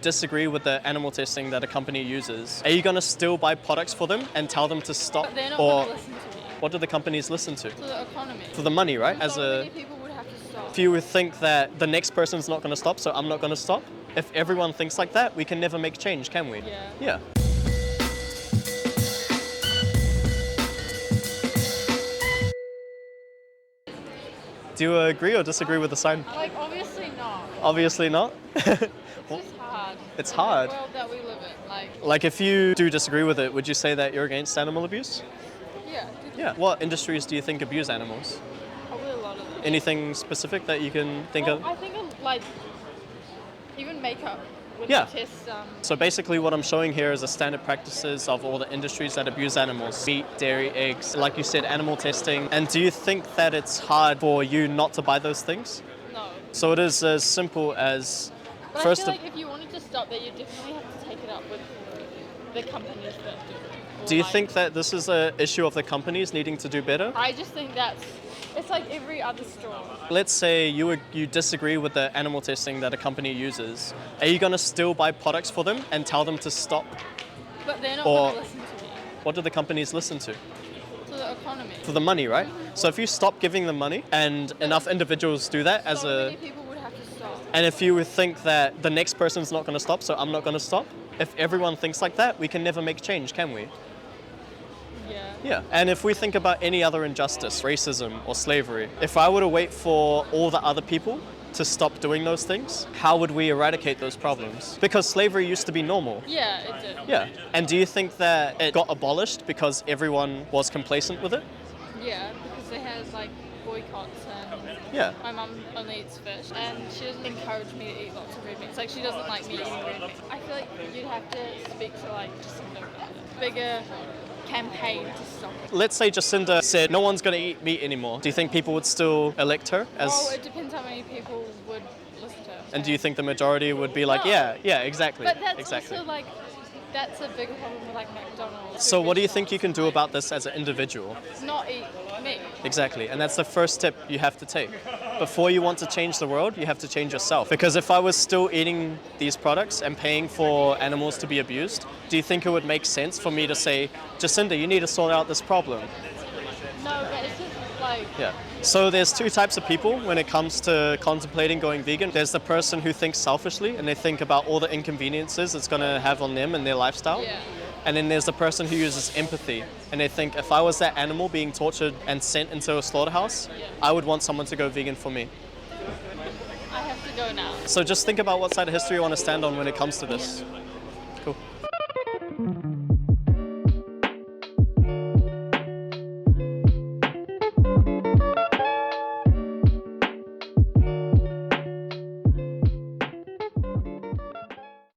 Disagree with the animal testing that a company uses, are you going to still buy products for them and tell them to stop? But they're not Or going to listen to me. what do the companies listen to? To the economy. For the money, right? So many people would have to stop. If you would think that the next person's not going to stop, so I'm not going to stop, if everyone thinks like that, we can never make change, can we? Yeah. Yeah. Do you agree or disagree with the sign? Like, obviously not. Obviously not. It's just hard. It's In hard. the world that we live in, Like, if you do disagree with it, would you say that you're against animal abuse? yeah. Yeah. What industries do you think abuse animals? Probably a lot of them. Anything specific that you can think of? I think like even makeup with Yeah. the tests. So basically what I'm showing here is the standard practices of all the industries that abuse animals. Meat, dairy, eggs, like you said, animal testing. And do you think that it's hard for you not to buy those things? No. So it is as simple as But first I feel of, like if you wanted to stop that, you definitely have to take it up with the companies that do it. Or do you like- think that this is an issue of the companies needing to do better? I just think it's like every other store. Let's say you disagree with the animal testing that a company uses. Are you going to still buy products for them and tell them to stop? But they're not Or- going to listen to me. What do the companies listen to? To the economy. For the money, right? So if you stop giving them money and enough individuals do that as So a... many people would have to stop. And if you would think that the next person's not going to stop, so I'm not going to stop, if everyone thinks like that, we can never make change, can we? Yeah. Yeah. And if we think about any other injustice, racism or slavery, if I were to wait for all the other people to stop doing those things, how would we eradicate those problems? Because slavery used to be normal. Yeah, it did. Yeah. And do you think that it got abolished because everyone was complacent with it? Yeah, because they had like boycotts and Yeah. my mum only eats fish and she doesn't encourage me to eat lots of red meat. It's like she doesn't like me eating red meat. I feel like you'd have to speak to like Jacinda about it. Bigger campaign to stop it. Let's say Jacinda said no one's going to eat meat anymore. Do you think people would still elect her as... Well, it depends how many people would listen to her. And do you think the majority would be like, No. yeah, exactly. But that's exactly. also like, that's a bigger problem with like McDonald's. So what do you think restaurants. you can do about this as an individual? Not eat meat. Exactly, and that's the first step you have to take. Before you want to change the world, you have to change yourself. Because if I was still eating these products and paying for animals to be abused, do you think it would make sense for me to say, Jacinda, you need to sort out this problem? No, but it's just like, Yeah. So there's two types of people when it comes to contemplating going vegan. There's the person who thinks selfishly and they think about all the inconveniences it's going to have on them and their lifestyle. yeah. And then there's the person who uses empathy and they think if I was that animal being tortured and sent into a slaughterhouse, I would want someone to go vegan for me. I have to go now. So just think about what side of history you want to stand on when it comes to this.